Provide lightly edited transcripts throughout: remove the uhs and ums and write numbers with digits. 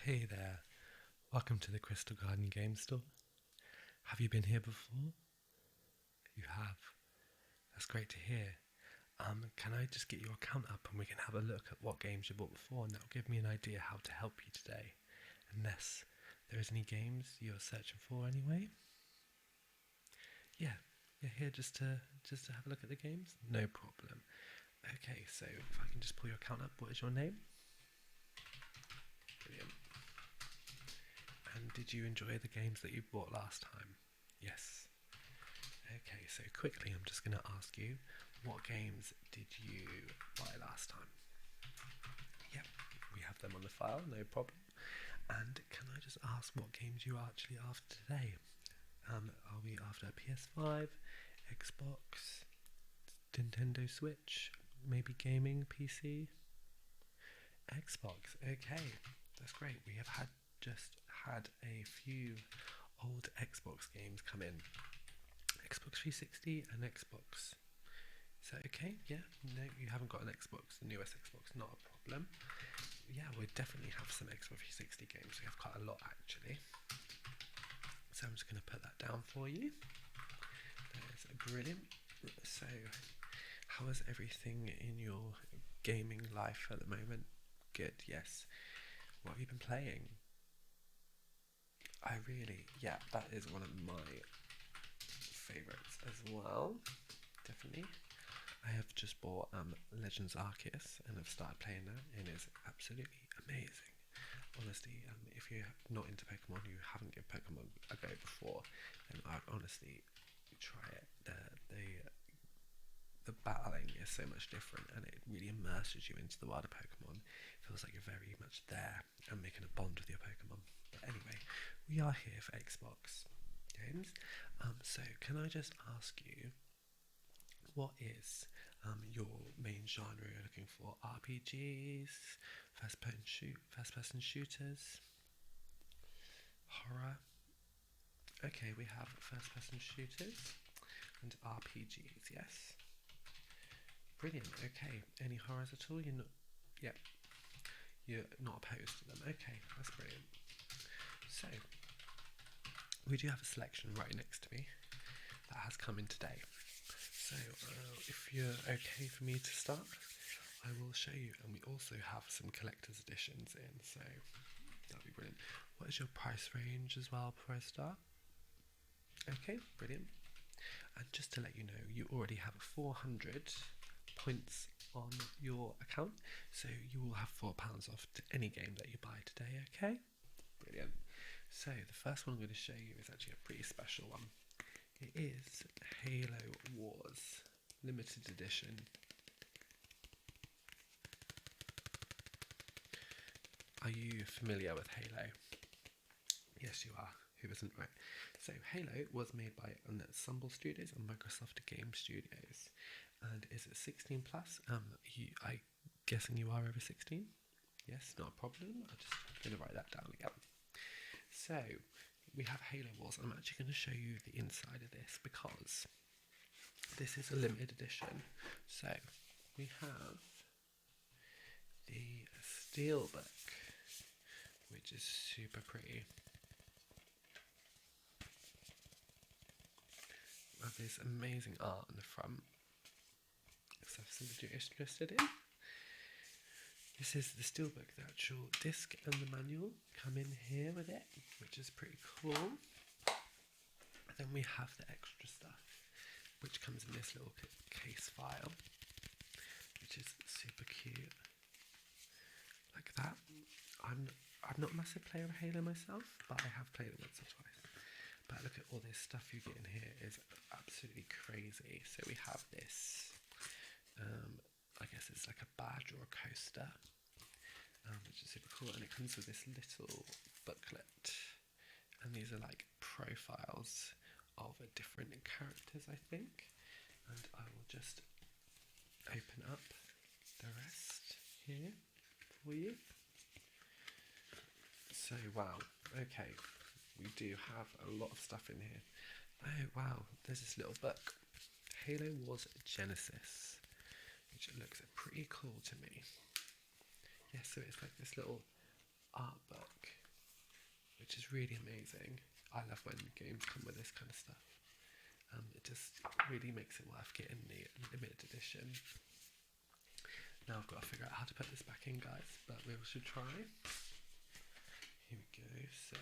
Hey there, welcome to the Crystal Garden Game Store. Have you been here before? You have. That's great to hear. Can I just get your account up and we can have a look at what games you bought before, and that'll give me an idea how to help you today. Unless there is any games you're searching for anyway. Yeah, you're here just to have a look at the games? No problem. Okay, so if I can just pull your account up, what is your name? Brilliant. And did you enjoy the games that you bought last time? Yes. Okay, so quickly I'm just going to ask you, what games did you buy last time? Yep, we have them on the file, no problem. And can I just ask what games you are actually after today? Are we after a PS5, Xbox, Nintendo Switch, maybe gaming PC? Xbox, okay, that's great. We have just had a few old Xbox games come in. Xbox 360 and Xbox. Is that okay? Yeah? No, you haven't got an Xbox, the newest Xbox, not a problem. Yeah, we definitely have some Xbox 360 games. We have quite a lot actually. So I'm just going to put that down for you. That is brilliant. So, how is everything in your gaming life at the moment? Good, yes. What have you been playing? Yeah, that is one of my favourites as well. Definitely. I have just bought Legends Arceus and I've started playing that, and it's absolutely amazing. Honestly, if you're not into Pokemon, you haven't given Pokemon a go before, then I'd honestly try it. The battling is so much different, and it really immerses you into the world of Pokemon. It feels like you're very much there and making a bond with your Pokemon. But anyway, we are here for Xbox games. So can I just ask you, what is your main genre you're looking for? RPGs, first-person shooters, horror? Okay, we have first-person shooters and RPGs. Yes, brilliant. Okay, any horrors at all? Yep, you're not opposed to them. Okay, that's brilliant. So we do have a selection right next to me that has come in today. So if you're okay for me to start, I will show you, and we also have some collector's editions in, so that'll be brilliant. What is your price range as well before I start? Okay, brilliant. And just to let you know, you already have 400 points on your account, so you will have £4 off to any game that you buy today. Okay, brilliant. So the first one I'm going to show you is actually a pretty special one. It is Halo Wars limited edition. Are you familiar with Halo? Yes, you are. Who isn't, right? So Halo was made by Ensemble Studios and Microsoft Game Studios, and is it 16 plus? I'm guessing you are over 16. Yes, not a problem. I'm just going to write that down again. So we have Halo Wars. I'm actually going to show you the inside of this because this is a limited edition. So we have the steelbook, which is super pretty. We have this amazing art on the front. If that's something you're interested in. This is the steelbook. The actual disc and the manual come in here with it, which is pretty cool. Then we have the extra stuff, which comes in this little case file, which is super cute, like that. I'm not a massive player of Halo myself, but I have played it once or twice. But look at all this stuff you get in here, is absolutely crazy. So we have this, I guess it's like a badge or a coaster, which is super cool, and it comes with this little booklet, and these are like profiles of different characters, I think, and I will just open up the rest here for you. So wow, okay, we do have a lot of stuff in here. Oh wow, there's this little book, Halo Wars Genesis, which looks pretty cool to me. Yeah, so it's like this little art book which is really amazing. I love when games come with this kind of stuff. It just really makes it worth getting the limited edition. Now I've got to figure out how to put this back in, guys, but we should try. Here we go. So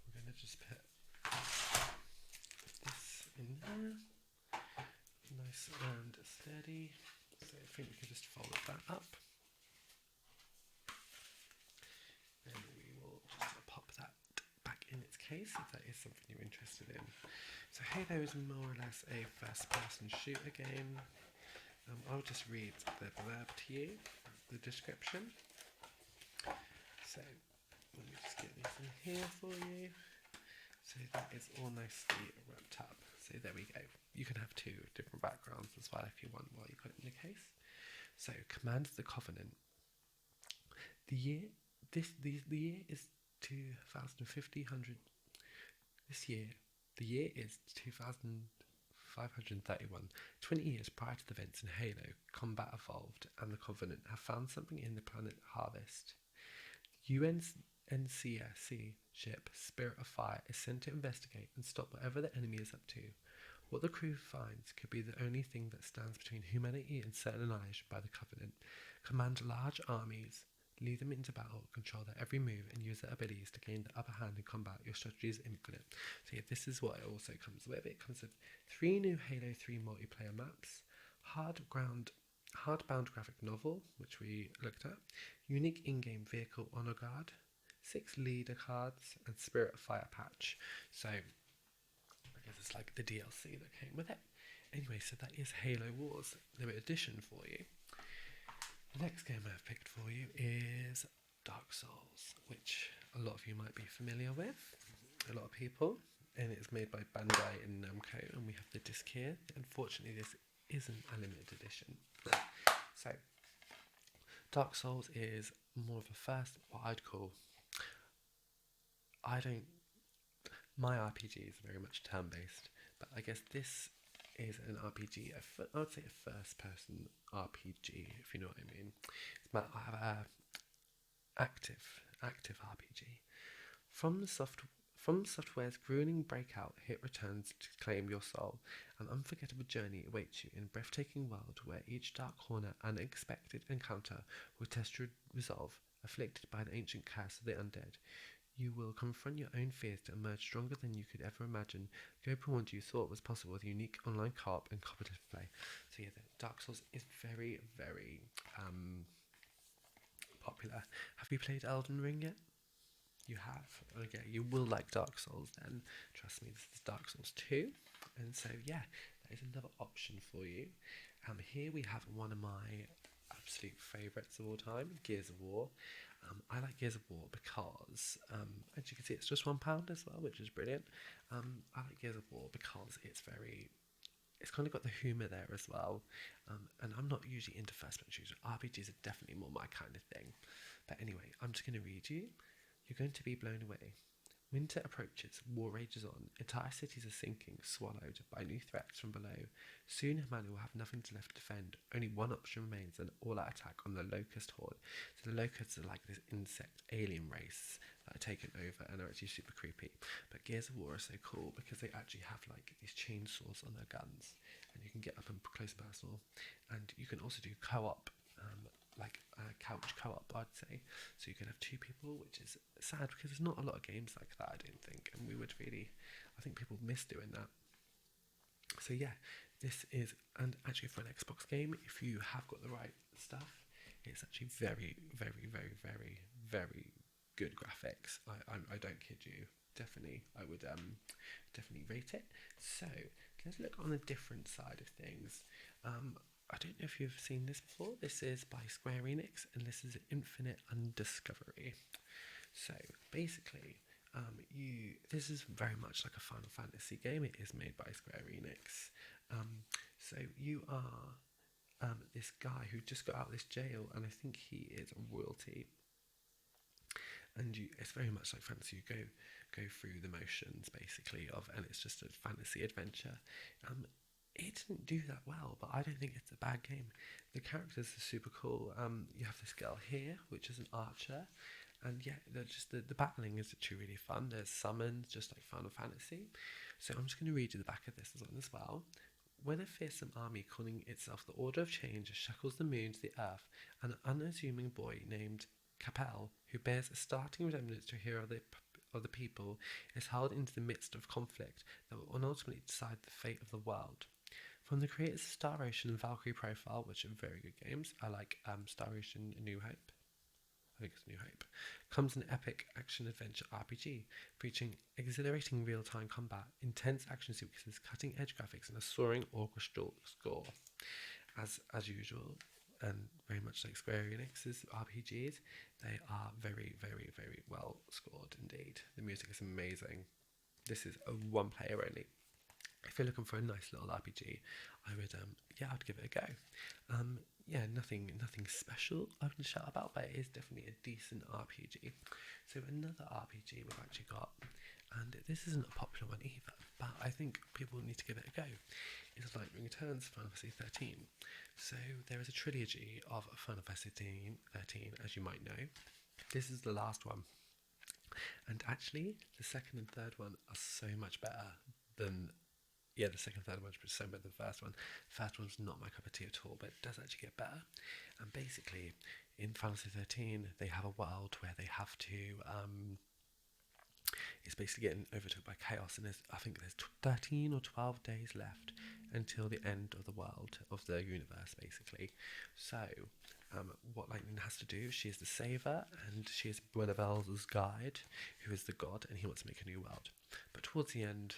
we're going to just put this in there, nice and steady. So I think we can just fold that up. And we will just pop that back in its case if that is something you're interested in. So Halo is more or less a first-person shooter game. I'll just read the blurb to you, the description. So let me just get this in here for you. So that is all nicely wrapped up. So there we go. You can have two different backgrounds as well if you want while you put it in the case. So command the Covenant. The year is 2500. This year, the year is 2531. 20 years prior to the events in Halo, combat evolved, and the Covenant have found something in the planet Harvest. UNCSC ship Spirit of Fire is sent to investigate and stop whatever the enemy is up to. What the crew finds could be the only thing that stands between humanity and certain annihilation by the Covenant. Command large armies, lead them into battle, control their every move, and use their abilities to gain the upper hand in combat. Your strategy is infinite. So yeah, this is what it also comes with. It comes with 3 new Halo 3 multiplayer maps, hardbound graphic novel, which we looked at, unique in-game vehicle honor guard, 6 leader cards, and Spirit of Fire patch. So I guess it's like the DLC that came with it. Anyway, so that is Halo Wars limited edition for you. The next game I've picked for you is Dark Souls, which a lot of you might be familiar with, a lot of people, and it's made by Bandai and Namco, and we have the disc here. Unfortunately, this isn't a limited edition. So, Dark Souls is more of a first, what I'd call, my RPG is very much turn-based, but I guess this is an RPG, I would say a first-person RPG, if you know what I mean. I have a active RPG. From Software's grueling breakout, hit returns to claim your soul. An unforgettable journey awaits you in a breathtaking world where each dark corner and unexpected encounter will test your resolve. Afflicted by the ancient curse of the undead, you will confront your own fears to emerge stronger than you could ever imagine. Go beyond what you thought was possible with unique online co-op and cooperative play. So yeah, Dark Souls is very, very popular. Have you played Elden Ring yet? You have? Okay, you will like Dark Souls then. Trust me, this is Dark Souls 2. And so yeah, that is another option for you. Here we have one of my absolute favourites of all time, Gears of War. I like Gears of War because, as you can see, it's just £1 as well, which is brilliant. I like Gears of War because it's kind of got the humour there as well. And I'm not usually into first-person shooters. RPGs are definitely more my kind of thing. But anyway, I'm just going to read you. You're going to be blown away. Winter approaches, war rages on, entire cities are sinking, swallowed by new threats from below. Soon humanity will have nothing left to defend. Only one option remains, an all-out attack on the Locust Horde. So the Locusts are like this insect alien race that are taken over and are actually super creepy. But Gears of War are so cool because they actually have like these chainsaws on their guns, and you can get up and close and personal. And you can also do co-op, like couch co-op, I'd say. So you can have 2 people, which is sad because there's not a lot of games like that, I don't think, and I think people miss doing that. So yeah, this is, and actually for an Xbox game, if you have got the right stuff, it's actually very, very, very, very, very good graphics. I don't kid you. Definitely, I would definitely rate it. So let's look on the different side of things. I don't know if you've seen this before. This is by Square Enix, and this is Infinite Undiscovery. So basically, this is very much like a Final Fantasy game. It is made by Square Enix. So you are this guy who just got out of this jail, and I think he is royalty. And it's very much like fantasy. You go through the motions basically and it's just a fantasy adventure. it didn't do that well, but I don't think it's a bad game. The characters are super cool. You have this girl here, which is an archer, and yeah, the battling is actually really fun. There's summons, just like Final Fantasy. So I'm just going to read you the back of this one as well. When a fearsome army calling itself the Order of Change shackles the moon to the earth, an unassuming boy named Capel, who bears a startling resemblance to a hero of the people, is hurled into the midst of conflict that will ultimately decide the fate of the world. From the creators of Star Ocean and Valkyrie Profile, which are very good games, I like Star Ocean and New Hope. I think it's New Hope, comes an epic action-adventure RPG featuring exhilarating real-time combat, intense action sequences, cutting-edge graphics, and a soaring orchestral score. As usual, and very much like Square Enix's RPGs, they are very, very, very well scored indeed. The music is amazing. This is a one player only. If you're looking for a nice little RPG, I'd give it a go. Nothing special I can shout about, but it is definitely a decent RPG. So another RPG we've actually got, and this isn't a popular one either, but I think people need to give it a go. It's Lightning Returns Final Fantasy 13. So there is a trilogy of Final Fantasy 13, as you might know. This is the last one. And actually, the second and third one are so much better than... Yeah, the second and third one is so better than the first one. The first one's not my cup of tea at all, but it does actually get better. And basically, in Final Fantasy 13, they have a world where they have to... it's basically getting overtook by chaos, and I think there's 13 or 12 days left until the end of the world, of the universe, basically. So, what Lightning has to do, she is the saver, and she is Buenabel's guide, who is the god, and he wants to make a new world. But towards the end,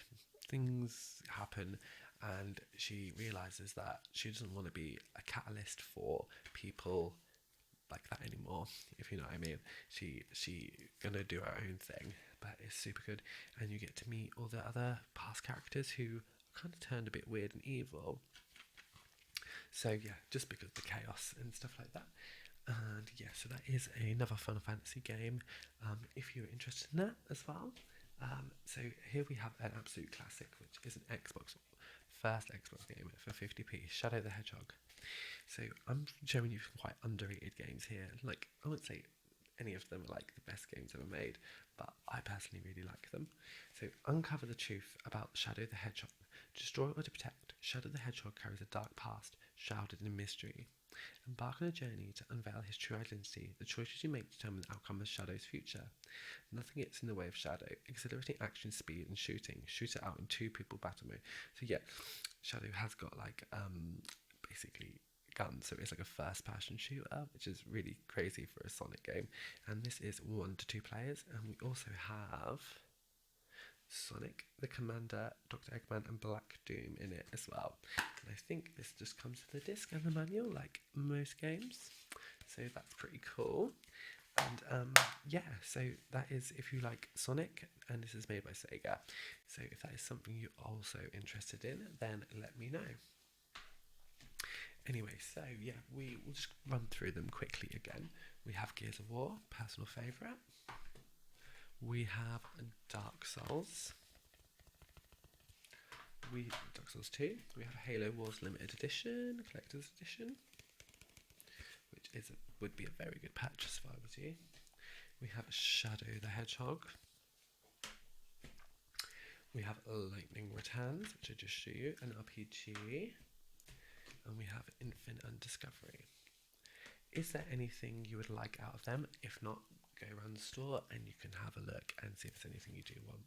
things happen, and she realises that she doesn't want to be a catalyst for people like that anymore, if you know what I mean. She gonna do her own thing, but it's super good, and you get to meet all the other past characters who kind of turned a bit weird and evil. So yeah, just because of the chaos and stuff like that. And yeah, so that is another Final Fantasy game, if you're interested in that as well. So here we have an absolute classic, which is an first Xbox game for 50p, Shadow the Hedgehog. So I'm showing you some quite underrated games here. Like, I wouldn't say any of them are like the best games ever made, but I personally really like them. So uncover the truth about Shadow the Hedgehog. Destroy or to protect, Shadow the Hedgehog carries a dark past, shrouded in mystery. Embark on a journey to unveil his true identity. The choices you make determine the outcome of Shadow's future. Nothing gets in the way of Shadow. Exhilarating action, speed, and shooting. Shoot it out in 2-people battle mode. So yeah, Shadow has got like basically guns, so it's like a first-person shooter, which is really crazy for a Sonic game. And this is 1 to 2 players, and we also have Sonic, the Commander, Dr. Eggman, and Black Doom in it as well. And I think this just comes with the disc and the manual, like most games. So that's pretty cool. And so that is if you like Sonic, and this is made by Sega. So if that is something you're also interested in, then let me know. Anyway, so yeah, we will just run through them quickly again. We have Gears of War, personal favourite. We have Dark Souls. Dark Souls 2. We have Halo Wars Limited Edition, Collector's Edition, which would be a very good patch if I was you. We have Shadow the Hedgehog. We have Lightning Returns, which I just showed you, an RPG. And we have Infinite and Discovery. Is there anything you would like out of them? If not, go around the store and you can have a look and see if there's anything you do want.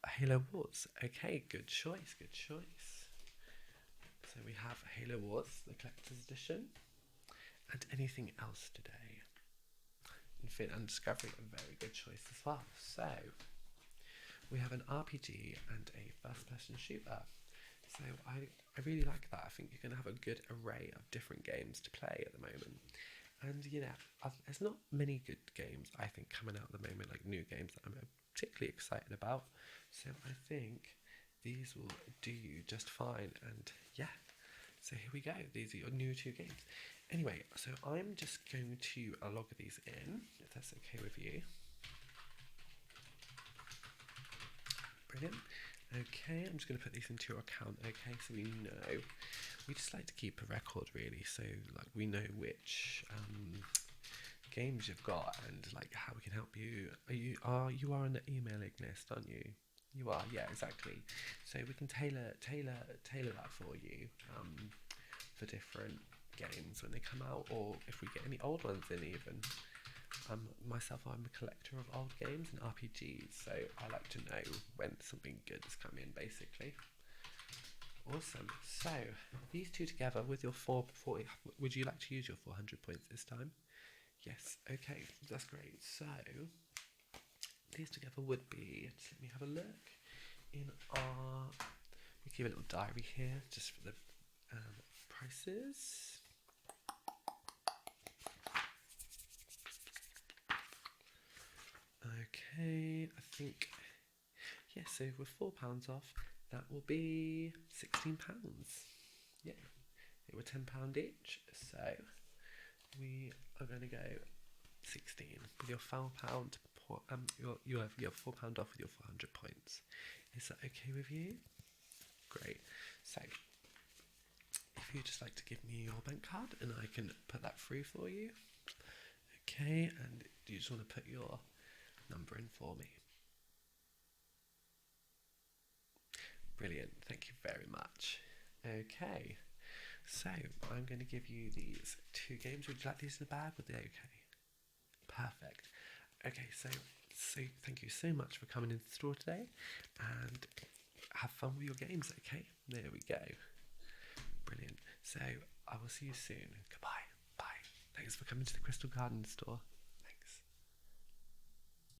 Halo Wars. Okay, good choice. So we have Halo Wars, the Collector's Edition. And anything else today? Infinite and Discovery, a very good choice as well. So we have an RPG and a first-person shooter. So I really like that. I think you're going to have a good array of different games to play at the moment. And, there's not many good games, I think, coming out at the moment, like new games that I'm particularly excited about. So I think these will do you just fine. And, yeah, so here we go. These are your new 2 games. Anyway, so I'm just going to log these in, if that's okay with you. Brilliant. Okay, I'm just going to put these into your account, okay, so we know. We just like to keep a record, really, so like we know which games you've got and like how we can help you. You are on the emailing list, aren't you? You are, yeah, exactly. So we can tailor that for you for different games when they come out, or if we get any old ones in even. Myself, I'm a collector of old games and RPGs, so I like to know when something good has come in, basically. Awesome. So these two together with your 440. Would you like to use your 400 points this time? Yes. Okay, that's great. So these together would be. Just let me have a look. In our, we keep a little diary here just for the prices. Okay, I think, yeah, so with £4 off, that will be £16. Yeah, they were £10 each, so we are going to go 16 with your £4. You have your £4 off with your 400 points. Is that okay with you? Great. So if you'd just like to give me your bank card and I can put that through for you. Okay, and do you just want to put your number in for me? Brilliant, thank you very much. Okay, so I'm going to give you these two games. Would you like these in the bag? Would they okay? Perfect. Okay, so thank you so much for coming into the store today and have fun with your games, okay? There we go. Brilliant. So I will see you soon. Goodbye. Bye. Thanks for coming to the Crystal Garden store.